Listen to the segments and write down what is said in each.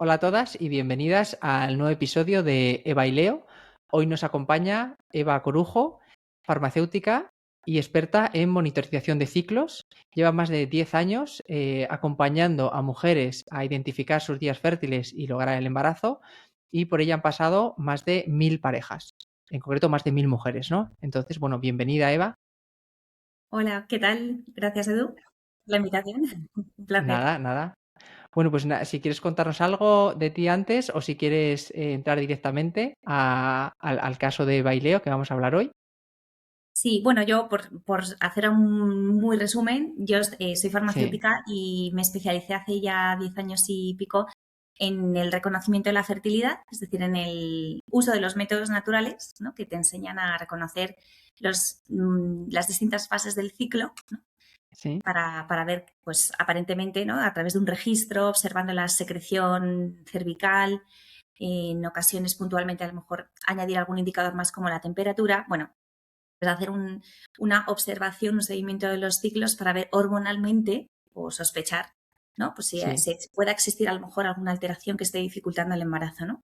Hola a todas y bienvenidas al nuevo episodio de Eva y Leo. Hoy nos acompaña Eva Corujo, farmacéutica y experta en monitorización de ciclos. Lleva más de 10 años acompañando a mujeres a identificar sus días fértiles y lograr el embarazo, y por ella han pasado más de 1000 parejas, en concreto más de 1000 mujeres, ¿no? Entonces, bueno, bienvenida, Eva. Hola, ¿qué tal? Gracias, Edu, por la invitación. Un placer. Nada. Bueno, pues si quieres contarnos algo de ti antes o si quieres entrar directamente al caso de Baileo que vamos a hablar hoy. Sí, bueno, yo por hacer un muy resumen, yo soy Sí, farmacéutica y me especialicé hace ya 10 años y pico en el reconocimiento de la fertilidad, es decir, en el uso de los métodos naturales, ¿no? Que te enseñan a reconocer las distintas fases del ciclo, ¿no? sí, Para ver, pues aparentemente, ¿no? A través de un registro, observando la secreción cervical, en ocasiones puntualmente a lo mejor añadir algún indicador más como la temperatura. Bueno, pues hacer una observación, un seguimiento de los ciclos para ver hormonalmente o sospechar, ¿no? Pues sí. si pueda existir a lo mejor alguna alteración que esté dificultando el embarazo, ¿no?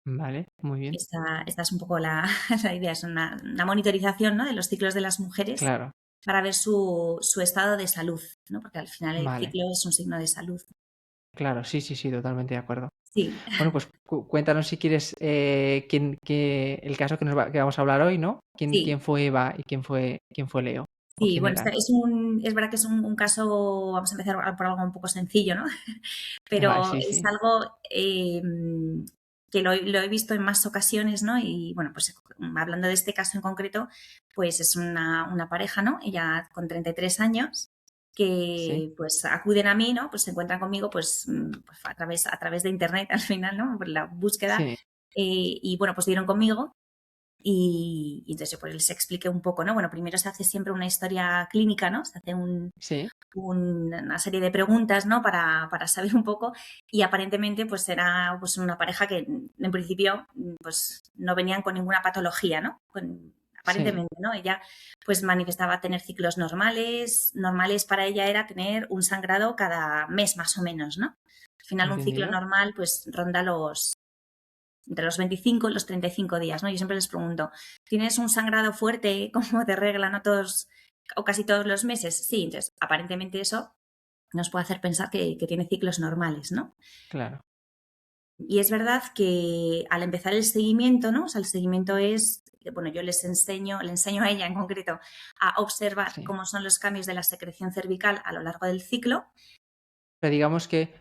Vale, muy bien. Esta es un poco la idea, es una monitorización, ¿no? De los ciclos de las mujeres Claro, para ver su estado de salud, ¿no? Porque al final el vale. ciclo es un signo de salud. Claro, sí, totalmente de acuerdo. Sí, Bueno, pues cuéntanos si quieres el caso que vamos a hablar hoy, ¿no? ¿Quién sí. fue Eva y quién fue Leo? ¿O Sí, quién bueno, eran? es verdad que es un caso, vamos a empezar por algo un poco sencillo, ¿no? Vale, Pero sí, es sí. algo que lo he visto en más ocasiones, ¿no? Y bueno, pues hablando de este caso en concreto, pues es una pareja, ¿no? Ella con 33 años, Sí, que pues acuden a mí, ¿no? Pues se encuentran conmigo pues, pues a través de internet al final, ¿no? Por la búsqueda. sí, Y bueno, pues dieron conmigo y entonces yo pues les expliqué un poco, ¿no? Bueno, primero se hace siempre una historia clínica, ¿no? Se hace sí, una serie de preguntas, ¿no? Para saber un poco y aparentemente pues era pues una pareja que en principio pues no venían con ninguna patología, ¿no? sí. Aparentemente, ¿no? Ella pues manifestaba tener ciclos normales, normales para ella era tener un sangrado cada mes más o menos, ¿no? Al final un ciclo ¿Entendido? normal pues ronda entre los 25 y los 35 días, ¿no? Yo siempre les pregunto, ¿tienes un sangrado fuerte como de regla, no todos o casi todos los meses? Sí, entonces aparentemente eso nos puede hacer pensar que tiene ciclos normales, ¿no? Claro, Y es verdad que al empezar el seguimiento, ¿no? O sea, el seguimiento es, bueno, yo le enseño a ella en concreto a observar sí. cómo son los cambios de la secreción cervical a lo largo del ciclo. Pero digamos que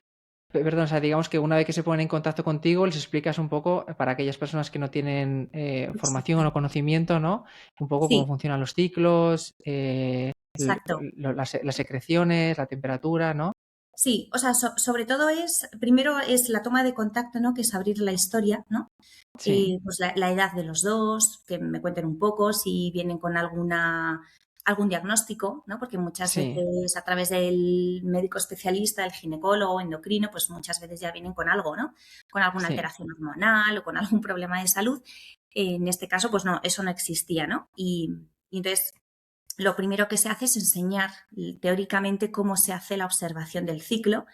perdón, o sea, digamos que una vez que se ponen en contacto contigo, les explicas un poco, para aquellas personas que no tienen Exacto. formación o conocimiento, ¿no? Un poco cómo Sí, funcionan los ciclos, exacto. las secreciones, la temperatura, ¿no? Sí, o sea, sobre todo primero es la toma de contacto, ¿no? Que es abrir la historia, ¿no? Sí, Pues la edad de los dos, que me cuenten un poco, si vienen con algún diagnóstico, ¿no? Porque muchas sí, veces a través del médico especialista, el ginecólogo, endocrino, pues muchas veces ya vienen con algo, ¿no? Con alguna sí, alteración hormonal o con algún problema de salud. En este caso, pues no, eso no existía, ¿no? Y entonces lo primero que se hace es enseñar teóricamente cómo se hace la observación del ciclo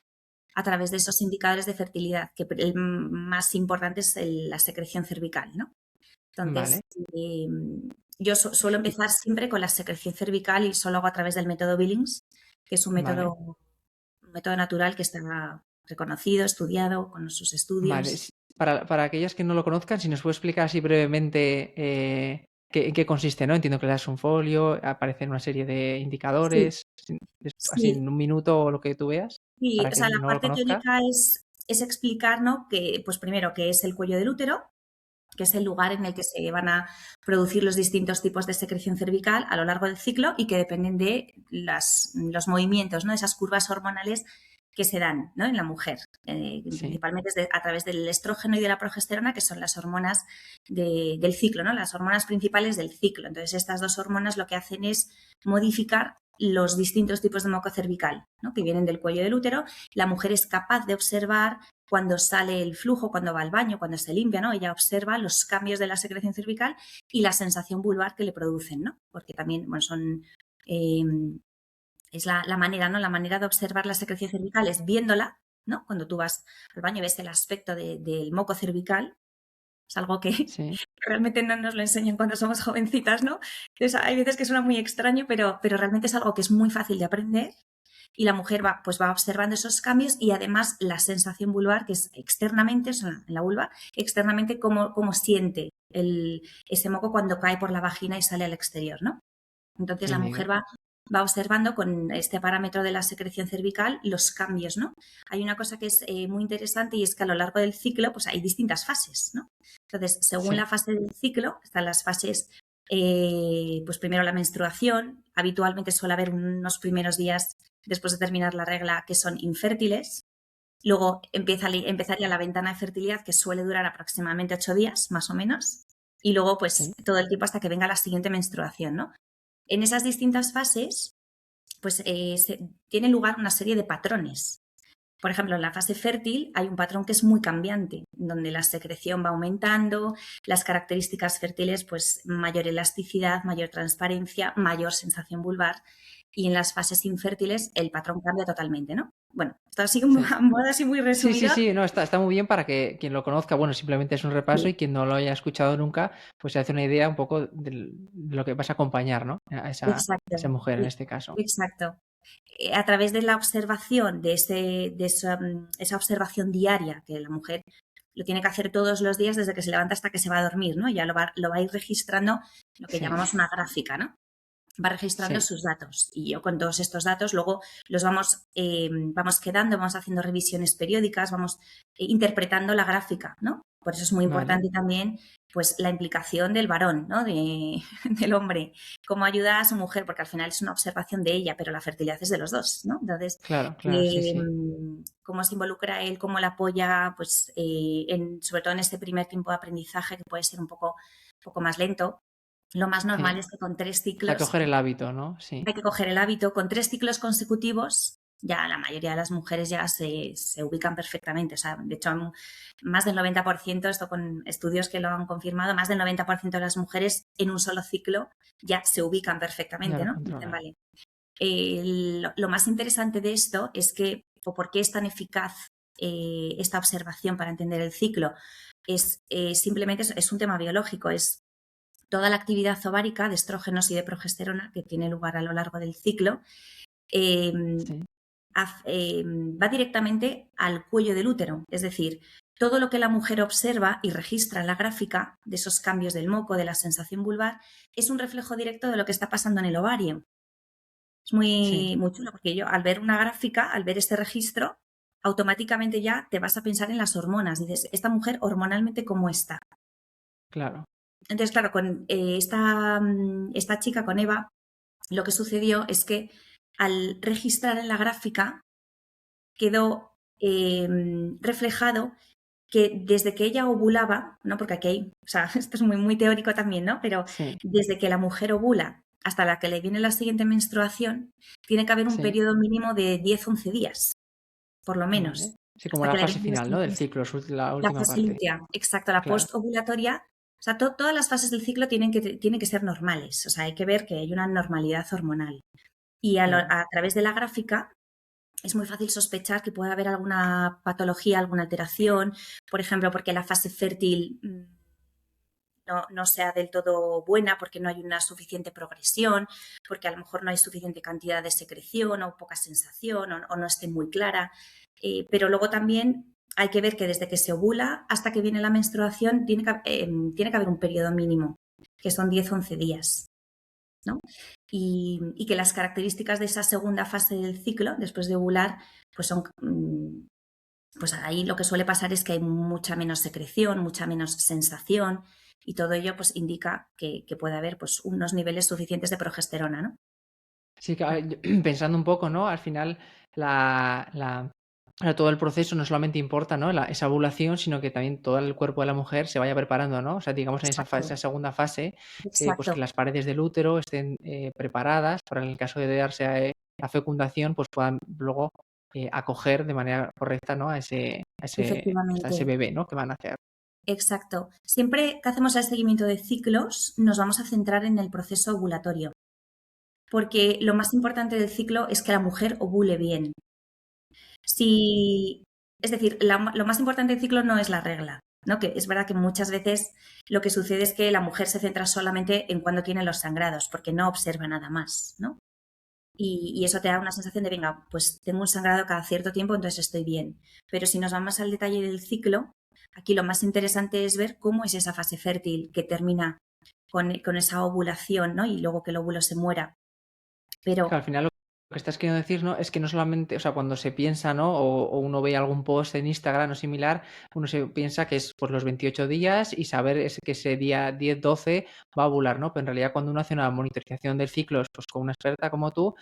a través de esos indicadores de fertilidad, que el más importante es la secreción cervical, ¿no? vale. Entonces, yo suelo Y- empezar siempre con la secreción cervical y solo hago a través del método Billings, que es vale, un método natural que está reconocido, estudiado con sus vale. estudios. Para aquellas que no lo conozcan, si nos puede explicar así brevemente en qué consiste, ¿no? Entiendo que le das un folio, aparecen una serie de Sí, indicadores, así sí, en un minuto o lo que tú veas, sí. para O sea, quien la no lo parte conozca. teórica es explicar, ¿no? Que, pues primero, que es el cuello del útero, que es el lugar en el que se van a producir los distintos tipos de secreción cervical a lo largo del ciclo y que dependen de los movimientos, ¿no? Esas curvas hormonales que se dan, ¿no? En la mujer, Sí, principalmente a través del estrógeno y de la progesterona, que son las hormonas del ciclo, ¿no? Las hormonas principales del ciclo. Entonces, estas dos hormonas lo que hacen es modificar los distintos tipos de moco cervical, ¿no? Que vienen del cuello del útero. La mujer es capaz de observar cuando sale el flujo, cuando va al baño, cuando se limpia, ¿no? Ella observa los cambios de la secreción cervical y la sensación vulvar que le producen, ¿no? Porque también, bueno, eh, es la manera, ¿no? La manera de observar la secreción cervical es viéndola, ¿no? Cuando tú vas al baño y ves el aspecto del moco cervical, es algo que Sí, realmente no nos lo enseñan cuando somos jovencitas, ¿no? Entonces, hay veces que suena muy extraño, pero realmente es algo que es muy fácil de aprender y la mujer va, pues va observando esos cambios y además la sensación vulvar, que es externamente, o sea, en la vulva, externamente cómo siente ese moco cuando cae por la vagina y sale al exterior, ¿no? Entonces ¿qué la dices? mujer va observando con este parámetro de la secreción cervical los cambios, ¿no? Hay una cosa que es muy interesante y es que a lo largo del ciclo pues hay distintas fases, ¿no? Entonces, según Sí, la fase del ciclo, están las fases, pues primero la menstruación, habitualmente suele haber unos primeros días después de terminar la regla que son infértiles, luego empezaría la ventana de fertilidad que suele durar aproximadamente 8 días, más o menos, y luego pues sí, todo el tiempo hasta que venga la siguiente menstruación, ¿no? En esas distintas fases, pues tiene lugar una serie de patrones. Por ejemplo, en la fase fértil hay un patrón que es muy cambiante, donde la secreción va aumentando, las características fértiles, pues mayor elasticidad, mayor transparencia, mayor sensación vulvar. Y en las fases infértiles el patrón cambia totalmente, ¿no? Bueno, esto así sí. a modo así muy Sí, sí, resumido. sí, no, está muy bien para que quien lo conozca, bueno, simplemente es un repaso Sí, y quien no lo haya escuchado nunca, pues se hace una idea un poco de lo que vas a acompañar, ¿no? A esa exacto, mujer en este caso. exacto. A través de la observación, esa observación diaria que la mujer lo tiene que hacer todos los días desde que se levanta hasta que se va a dormir, ¿no? Ya lo va a ir registrando lo que Sí, llamamos una gráfica, ¿no? Va registrando sí, sus datos y yo con todos estos datos luego los vamos quedando, vamos haciendo revisiones periódicas, vamos interpretando la gráfica, ¿no? Por eso es muy vale, importante también pues la implicación del varón, ¿no? Del hombre, cómo ayuda a su mujer, porque al final es una observación de ella, pero la fertilidad es de los dos, ¿no? Entonces, claro, claro, sí, sí, cómo se involucra él, cómo la apoya, pues sobre todo en este primer tiempo de aprendizaje que puede ser un poco más lento. Lo más normal sí. es que con 3 Hasta ciclos coger el hábito, ¿no? Sí, hay que coger el hábito. Con 3 ciclos consecutivos, ya la mayoría de las mujeres ya se ubican perfectamente. O sea, de hecho, más del 90%, esto con estudios que lo han confirmado, más del 90% de las mujeres en un solo ciclo ya se ubican ya perfectamente, lo ¿no? Dicen, controlan. vale. Lo más interesante de esto es que, o por qué es tan eficaz esta observación para entender el ciclo, es simplemente es un tema biológico, es toda la actividad ovárica de estrógenos y de progesterona que tiene lugar a lo largo del ciclo, eh, Sí, va directamente al cuello del útero. Es decir, todo lo que la mujer observa y registra en la gráfica de esos cambios del moco, de la sensación vulvar, es un reflejo directo de lo que está pasando en el ovario. Es sí, muy chulo porque yo al ver una gráfica, al ver este registro, automáticamente ya te vas a pensar en las hormonas. Dices, esta mujer hormonalmente cómo está. claro, Entonces, claro, con esta chica, con Eva, lo que sucedió es que al registrar en la gráfica quedó reflejado que desde que ella ovulaba, ¿no? Porque aquí hay, o sea, esto es muy teórico también, ¿no? Pero sí, desde que la mujer ovula hasta la que le viene la siguiente menstruación, tiene que haber un sí, periodo mínimo de 10-11 días, por lo menos, vale. Sí, como hasta la que le fase viene la final, ¿no? siguiente Del ciclo, la la última fase parte. lútea, exacto, la Claro, postovulatoria. O sea, todas las fases del ciclo tienen que ser normales. O sea, hay que ver que hay una normalidad hormonal. Y claro. a través de la gráfica es muy fácil sospechar que puede haber alguna patología, alguna alteración, por ejemplo, porque la fase fértil no sea del todo buena, porque no hay una suficiente progresión, porque a lo mejor no hay suficiente cantidad de secreción o poca sensación o no esté muy clara. Pero luego también hay que ver que desde que se ovula hasta que viene la menstruación tiene que haber un periodo mínimo, que son 10-11 días. ¿No? Y que las características de esa segunda fase del ciclo, después de ovular, pues son, pues ahí lo que suele pasar es que hay mucha menos secreción, mucha menos sensación y todo ello pues indica que puede haber pues unos niveles suficientes de progesterona, ¿no? Sí, que, pensando un poco, ¿no? Al final, todo el proceso no solamente importa, ¿no? Esa ovulación, sino que también todo el cuerpo de la mujer se vaya preparando, ¿no? O sea, digamos, en Exacto, esa segunda fase, pues que exacto. las paredes del útero estén preparadas para, en el caso de darse la fecundación, pues puedan luego acoger de manera correcta, ¿no? Pues a Efectivamente, ese bebé, ¿no? Que van a hacer. exacto. Siempre que hacemos el seguimiento de ciclos, nos vamos a centrar en el proceso ovulatorio, porque lo más importante del ciclo es que la mujer ovule bien. Si Es decir, lo más importante del ciclo no es la regla, ¿no? Que es verdad que muchas veces lo que sucede es que la mujer se centra solamente en cuando tiene los sangrados, porque no observa nada más, ¿no? Y eso te da una sensación de, venga, pues tengo un sangrado cada cierto tiempo, entonces estoy bien. Pero si nos vamos al detalle del ciclo, aquí lo más interesante es ver cómo es esa fase fértil que termina con esa ovulación, ¿no? Y luego que el óvulo se muera. Pero Que al final lo que estás queriendo decir, ¿no? Es que no solamente, o sea, cuando se piensa, ¿no? O uno ve algún post en Instagram o similar, uno se piensa que es por los 28 días y saber que ese día 10, 12 va a ovular, ¿no? Pero en realidad cuando uno hace una monitorización del ciclo, pues con una experta como tú,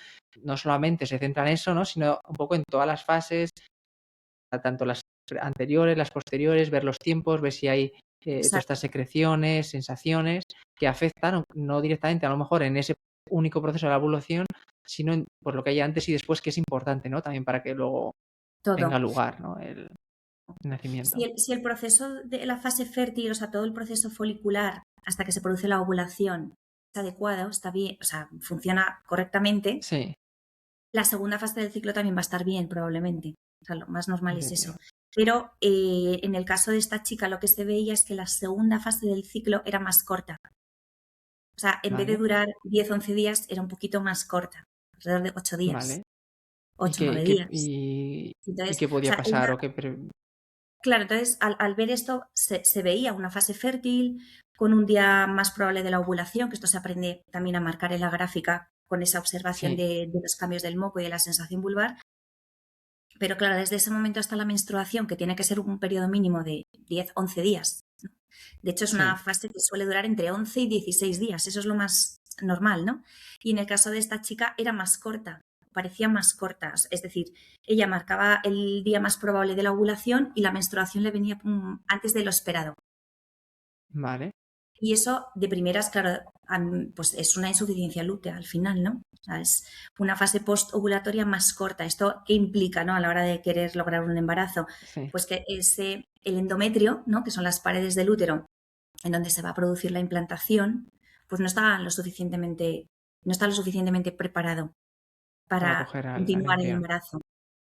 no solamente se centra en eso, ¿no? Sino un poco en todas las fases, tanto las anteriores, las posteriores, ver los tiempos, ver si hay todas estas exacto, secreciones, sensaciones que afectan, no directamente a lo mejor en ese único proceso de la ovulación, sino por lo que hay antes y después, que es importante, ¿no? También para que luego tenga todo. lugar, ¿no? El Si nacimiento. el proceso de la fase fértil, o sea, todo el proceso folicular hasta que se produce la ovulación está adecuado, está bien, o sea, funciona correctamente, Sí, la segunda fase del ciclo también va a estar bien, probablemente. O sea, lo más normal es eso. entendido. Pero en el caso de esta chica, lo que se veía es que la segunda fase del ciclo era más corta. O sea, en vez de Vale, durar 10 11 días, era un poquito más corta, alrededor de 8 días, vale. ¿Y 8 9 días. y Entonces, qué o podía sea, pasar? claro, entonces al ver esto se veía una fase fértil con un día más probable de la ovulación, que esto se aprende también a marcar en la gráfica con esa observación Sí, de los cambios del moco y de la sensación vulvar. Pero claro, desde ese momento hasta la menstruación, que tiene que ser un periodo mínimo de 10 11 días. ¿No? De hecho, es una sí, fase que suele durar entre 11 y 16 días. Eso es lo más normal, ¿no? Y en el caso de esta chica era más corta, parecía más corta. Es decir, ella marcaba el día más probable de la ovulación y la menstruación le venía antes de lo esperado. vale, Y eso, de primeras, claro, pues es una insuficiencia lútea al final, ¿no? O sea, es una fase postovulatoria más corta. ¿Esto qué implica, no? A la hora de querer lograr un embarazo, sí, pues que el endometrio, ¿no? Que son las paredes del útero en donde se va a producir la implantación, pues no está lo suficientemente preparado para para coger al continuar el embrión. embarazo.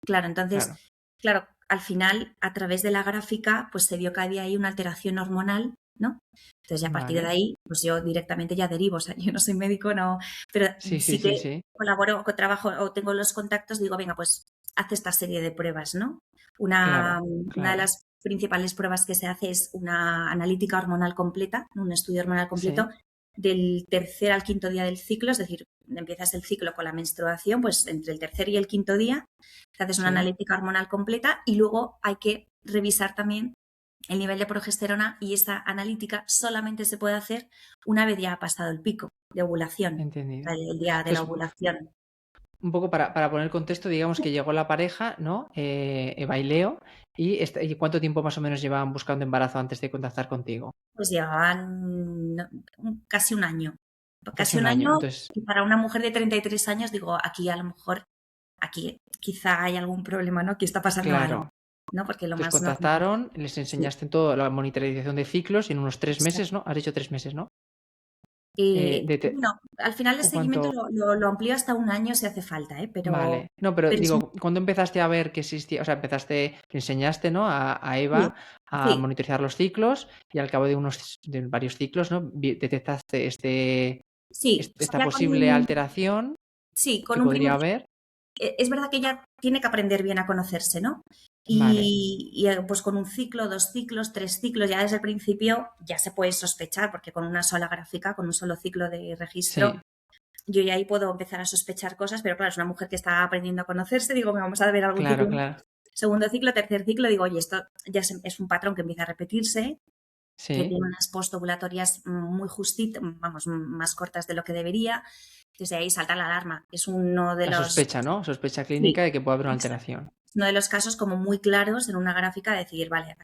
Claro, entonces, Claro, claro, al final, a través de la gráfica, pues se vio que había ahí una alteración hormonal, ¿no? Entonces, ya a partir de vale. ahí, pues yo directamente ya derivo, o sea, yo no soy médico, no, pero Sí, sí, sí que sí, sí, colaboro, trabajo o tengo los contactos, digo, venga, pues haz esta serie de pruebas, ¿no? claro, Una de claro. las principales pruebas que se hace es una analítica hormonal completa, un estudio hormonal completo Sí, del tercer al quinto día del ciclo, es decir, empiezas el ciclo con la menstruación, pues entre el tercer y el quinto día, te haces una sí, analítica hormonal completa y luego hay que revisar también el nivel de progesterona y esa analítica solamente se puede hacer una vez ya ha pasado el pico de ovulación, entendido. el día de la Entonces, ovulación. un poco para poner contexto, digamos que llegó la pareja, ¿no? Eva y Leo, ¿y cuánto tiempo más o menos llevaban buscando embarazo antes de contactar contigo? Pues llevaban casi un año. Casi Casi un un año. año Entonces, y para una mujer de 33 años digo, aquí a lo mejor, aquí quizá hay algún problema, ¿no? Aquí está pasando algo, claro. ¿no? Porque lo Entonces más normal. contactaron, les Sí, enseñaste todo la monitorización de ciclos y en unos 3 meses, exacto. ¿no? Has dicho 3 meses, ¿no? Bueno, al final el ¿O seguimiento cuánto? lo amplío hasta un año si hace falta, ¿eh? Vale. No, pero Pero digo, ¿cuándo empezaste a ver que existía? O sea, le enseñaste, ¿no? A sí, Eva a sí, monitorizar los ciclos y al cabo de varios ciclos, ¿no? Detectaste sí. O sea, esta posible alteración sí, que con un primer podría haber. es verdad que ella tiene que aprender bien a conocerse, ¿no? Vale. Pues con un ciclo, 2 ciclos, 3 ciclos, ya desde el principio ya se puede sospechar, porque con una sola gráfica, con un solo ciclo de registro, Sí, yo ya ahí puedo empezar a sospechar cosas, pero claro, es una mujer que está aprendiendo a conocerse, digo, vamos a ver algún claro, ciclo, claro. segundo ciclo, tercer ciclo, digo, oye, esto ya es un patrón que empieza a repetirse, que Sí. tiene unas postovulatorias muy justitas, vamos, más cortas de lo que debería, desde ahí salta la alarma. Es uno de La los, sospecha, ¿no? Sospecha clínica sí, de que puede haber una exacto, alteración. uno de los casos como muy claros en una gráfica de decir, vale,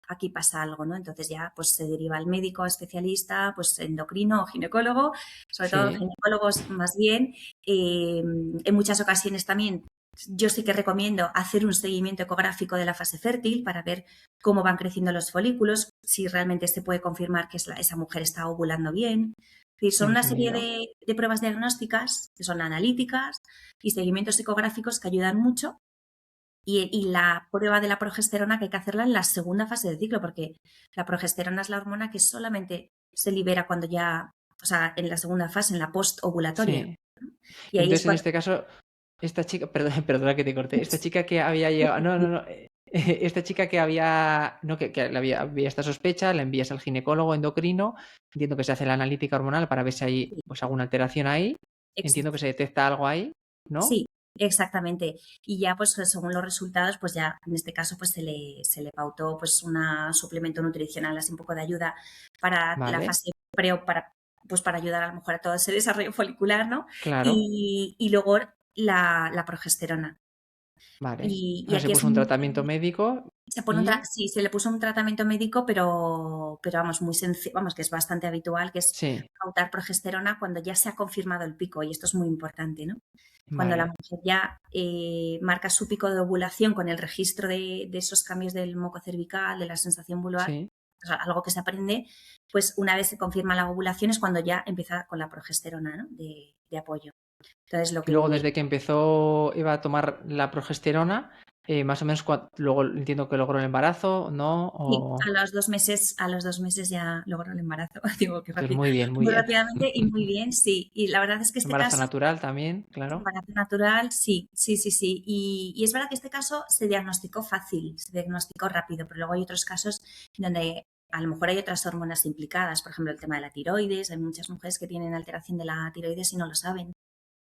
aquí pasa algo, ¿no? Entonces ya pues se deriva al médico especialista, pues endocrino o ginecólogo, sobre todo Sí, ginecólogos más bien. En muchas ocasiones también yo sí que recomiendo hacer un seguimiento ecográfico de la fase fértil para ver cómo van creciendo los folículos, si realmente se puede confirmar que esa mujer está ovulando bien. Es decir, son una serie entendido. de pruebas diagnósticas que son analíticas y seguimientos ecográficos que ayudan mucho Y la prueba de la progesterona que hay que hacerla en la segunda fase del ciclo, porque la progesterona es la hormona que solamente se libera cuando ya, o sea, en la segunda fase, en la postovulatoria. Sí. Y ahí es Entonces, en cuando... este caso, esta chica, perdón, perdona que te corté, esta chica que había llegado, no, no, no, esta chica que había, no, que le había esta sospecha, la envías al ginecólogo endocrino, entiendo que se hace la analítica hormonal para ver si hay pues alguna alteración ahí, entiendo que se detecta algo ahí, ¿no? Sí, exactamente. Y ya pues según los resultados, pues ya en este caso pues se le pautó pues un suplemento nutricional, así un poco de ayuda para la Vale, fase pre o para, pues para ayudar a lo mejor a todo ese desarrollo folicular, ¿no? claro, Y luego la progesterona. vale. O Y sea, se aquí es puso un muy... tratamiento médico Se pone y sí, se le puso un tratamiento médico, pero vamos, muy sencillo, vamos, que es bastante habitual, que es sí, pautar progesterona cuando ya se ha confirmado el pico, y esto es muy importante, ¿no? Cuando la vale, mujer ya marca su pico de ovulación con el registro de esos cambios del moco cervical, de la sensación vulvar, sí. o sea, algo que se aprende, pues una vez se confirma la ovulación es cuando ya empieza con la progesterona, ¿no? De apoyo. Entonces, lo Y luego que desde que empezó Eva a tomar la progesterona, más o menos luego entiendo que logró el embarazo, ¿no? sí, O a los 2 meses ya logró el embarazo. Digo, qué pues rápido. muy Muy bien. rápidamente y muy bien, sí. Y la verdad es que este Embarazo caso, natural también, claro. embarazo natural, sí, sí, sí, sí. Y es verdad que este caso se diagnosticó fácil, se diagnosticó rápido, pero luego hay otros casos donde a lo mejor hay otras hormonas implicadas, por ejemplo, el tema de la tiroides. Hay muchas mujeres que tienen alteración de la tiroides y no lo saben.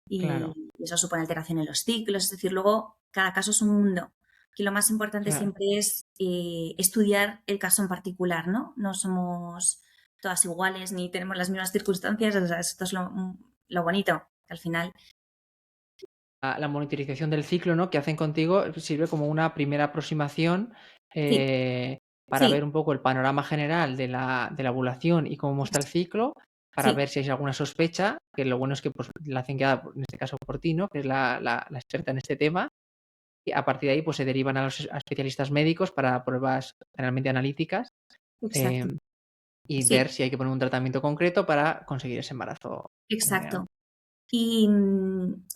Claro, Y eso supone alteración en los ciclos, es decir, luego cada caso es un mundo. Que lo más importante claro. siempre es estudiar el caso en particular, ¿no? No somos todas iguales ni tenemos las mismas circunstancias, o sea, esto es lo bonito, que al final, La monitorización del ciclo, ¿no? Que hacen contigo sirve como una primera aproximación sí, eh, para sí, ver un poco el panorama general de la ovulación y cómo está el ciclo, para sí, ver si hay alguna sospecha, que lo bueno es que pues, la hacen quedar, en este caso por ti, ¿no? Que es la experta en este tema. Y a partir de ahí, pues se derivan a especialistas médicos para pruebas generalmente analíticas exacto, eh, y sí, ver si hay que poner un tratamiento concreto para conseguir ese embarazo. exacto. Y,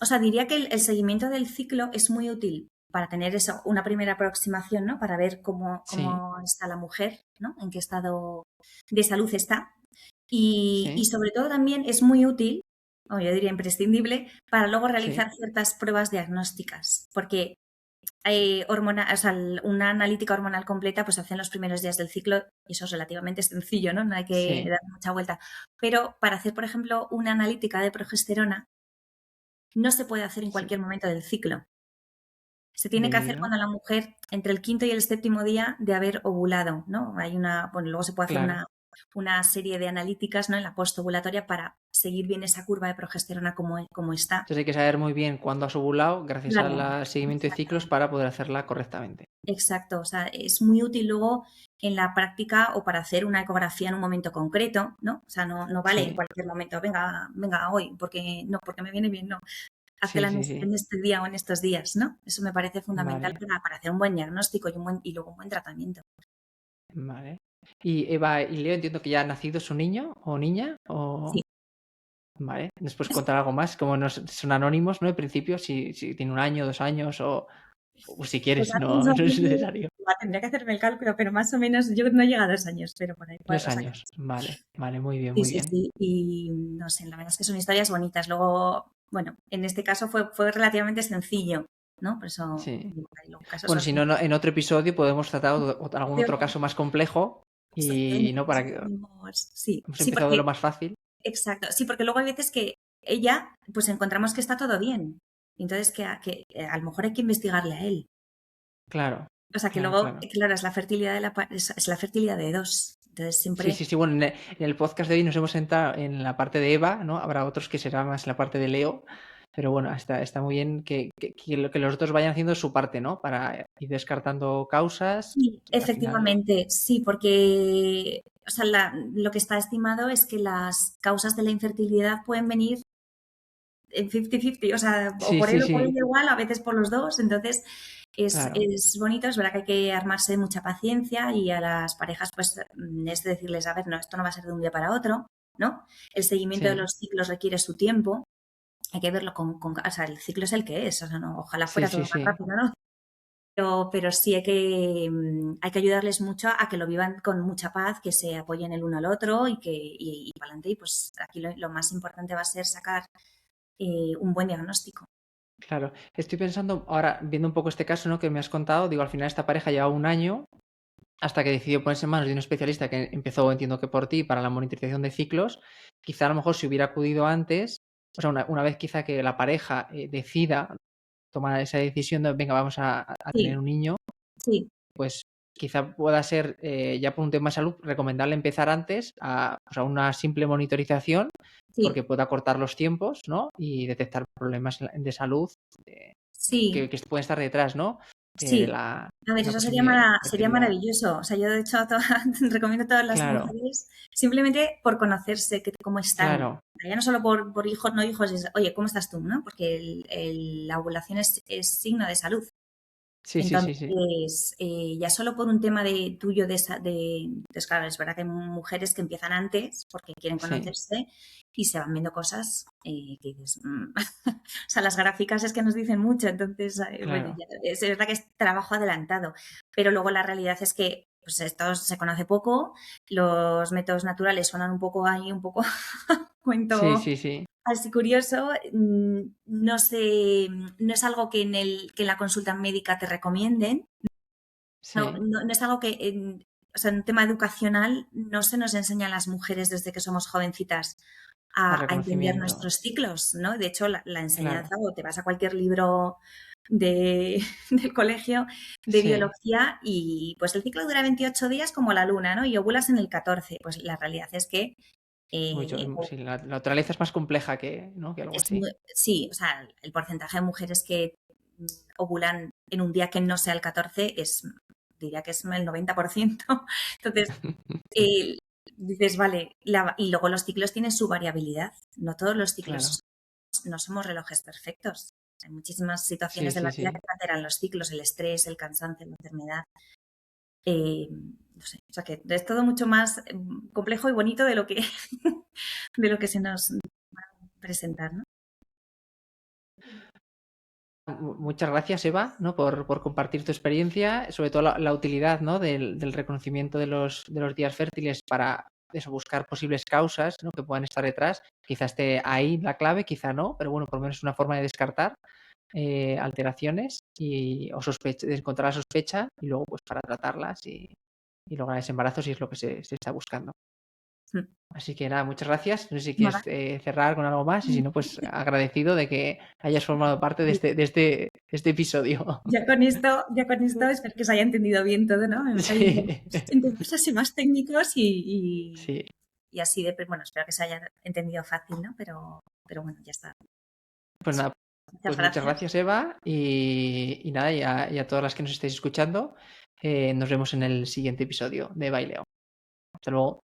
o sea, diría que el seguimiento del ciclo es muy útil para tener eso, una primera aproximación, ¿no? Para ver cómo, Sí, cómo está la mujer, ¿no? En qué estado de salud está. Y sí, sobre todo también es muy útil, o yo diría imprescindible, para luego sí, realizar ciertas pruebas diagnósticas, porque o sea, una analítica hormonal completa pues se hace en los primeros días del ciclo y eso es relativamente sencillo, ¿no? No hay que sí. dar mucha vuelta. Pero para hacer, por ejemplo, una analítica de progesterona no se puede hacer en Sí, cualquier momento del ciclo. Se tiene que hacer debido. cuando la mujer, entre el quinto y el séptimo día de haber ovulado, ¿no? Hay una, bueno, luego se puede hacer Claro. una serie de analíticas, ¿no? En la postovulatoria para seguir bien esa curva de progesterona como está. Entonces hay que saber muy bien cuándo has ovulado gracias Claro, al seguimiento de ciclos exactamente. para poder hacerla correctamente. Exacto, o sea, es muy útil luego en la práctica o para hacer una ecografía en un momento concreto, ¿no? O sea, no vale en Sí, cualquier momento, venga, venga hoy, porque no, porque me viene bien, no. sí, Hazla sí, sí. en este día o en estos días, ¿no? Eso me parece fundamental Vale, para hacer un buen diagnóstico y luego un buen tratamiento. vale. Y Eva y Leo, entiendo que ya ha nacido su niño o niña, o Sí. vale. Después contar algo más, como no son anónimos, ¿no? En principio, si tiene un año, 2 años, o si Pues quieres, ahora no, mismo no es necesario. tendría que hacerme el cálculo, pero más o menos yo no llega a 2 años, pero por ahí, Dos o sea, años, vale, vale, muy bien, sí, muy sí, bien. sí. Y no sé, la verdad es que son historias bonitas. Luego, bueno, en este caso fue relativamente sencillo, ¿no? Por eso Sí. digo, hay luego casos Bueno, si así. no, en otro episodio podemos tratar algún otro caso más complejo y no para que Sí, hemos sí, empezado de porque, lo más fácil. exacto, sí, porque luego hay veces que ella, pues encontramos que está todo bien. Entonces, a lo mejor hay que investigarle a él. Claro, O sea, que claro, luego, claro. claro, es la fertilidad es la fertilidad de dos. Entonces, Sí, siempre, sí, sí. Bueno, en el podcast de hoy nos hemos centrado en la parte de Eva, ¿no? Habrá otros que será más la parte de Leo, pero bueno, está muy bien que los dos vayan haciendo su parte, ¿no? Para ir descartando causas. sí, Al final, efectivamente, sí, porque, o sea, lo que está estimado es que las causas de la infertilidad pueden venir en 50-50, o sea, o sí, por sí, él o por sí, ella igual, a veces por los dos. Entonces, claro, es bonito, es verdad que hay que armarse de mucha paciencia y a las parejas, pues, es de decirles, a ver, no, esto no va a ser de un día para otro, ¿no? El seguimiento de sí, los ciclos requiere su tiempo, hay que verlo o sea, el ciclo es el que es, o sea, no, ojalá sí, fuera todo sí, más sí. rápido, ¿no? pero sí hay que ayudarles mucho a que lo vivan con mucha paz, que se apoyen el uno al otro y para adelante. Y pues aquí lo más importante va a ser sacar un buen diagnóstico. Claro, estoy pensando ahora, viendo un poco este caso, ¿no? Que me has contado, digo, al final esta pareja llevaba un año hasta que decidió ponerse en manos de un especialista que empezó, entiendo que por ti, para la monitorización de ciclos. Quizá a lo mejor si hubiera acudido antes, o sea, una vez quizá que la pareja decida tomar esa decisión de, venga, vamos a tener Sí, un niño, sí, pues quizá pueda ser, ya por un tema de salud, recomendable empezar antes pues, a una simple monitorización, porque sí, pueda cortar los tiempos, ¿no? Y detectar problemas de salud sí. que pueden estar detrás, ¿no? De Sí, la, a ver, una eso posible sería fertilidad. maravilloso. O sea, yo de hecho recomiendo a todas las Claro, mujeres simplemente por conocerse, cómo están. claro. Ya no solo por hijos, no hijos, es, oye, ¿cómo estás tú? ¿No? Porque la ovulación es signo de salud. Sí, sí, sí, sí. Entonces, ya solo por un tema de tuyo entonces, claro, es verdad que hay mujeres que empiezan antes porque quieren Sí, conocerse y se van viendo cosas que dices, o sea, las gráficas es que nos dicen mucho, entonces, bueno, claro. ya, es verdad que es trabajo adelantado, pero luego la realidad es que pues esto se conoce poco, los métodos naturales suenan un poco ahí, un poco Sí, cuento sí, sí. así curioso, no sé, no es algo que en la consulta médica te recomienden, Sí. no es algo que, o sea, en tema educacional no se nos enseña a las mujeres desde que somos jovencitas Al a entender reconocimiento. nuestros ciclos, ¿no? De hecho, la Claro. enseñanza, o te vas a cualquier libro del colegio de Sí. biología y pues el ciclo dura 28 días como la luna, ¿no? Y ovulas en el 14. Pues la realidad es que Mucho. eh, Sí, la naturaleza es más compleja que algo así. sí, o sea, el porcentaje de mujeres que ovulan en un día que no sea el 14 diría que es el 90%. Entonces, eh, dices, vale, y luego los ciclos tienen su variabilidad. No todos los Claro. ciclos, no somos relojes perfectos. Hay muchísimas Sí, situaciones de sí, la vida sí. que alteran los ciclos, el estrés, el cansancio, la enfermedad. No sé, o sea que es todo mucho más complejo y bonito de lo que, de lo que se nos va a presentar, ¿no? Muchas gracias, Eva, ¿no? por compartir tu experiencia, sobre todo la utilidad, ¿no? del reconocimiento de los días fértiles para eso, buscar posibles causas, ¿no? Que puedan estar detrás. Quizá esté ahí la clave, quizá no, pero bueno, por lo menos es una forma de descartar alteraciones o de encontrar la sospecha y luego pues para tratarlas y lograr ese embarazo si es lo que se está buscando. Mm. Así que nada, muchas gracias. No sé si Nada. quieres cerrar con algo más y si no, pues agradecido de que hayas formado parte de este episodio. Ya con esto espero que se haya entendido bien todo, ¿no? Me metí Sí, en temas así más técnicos sí. y así bueno, espero que se haya entendido fácil, ¿no? Pero bueno, ya está. Pues nada, Muchas pues muchas gracias. gracias, Eva. Y nada, y a todas las que nos estéis escuchando, nos vemos en el siguiente episodio de Baileo. Hasta luego.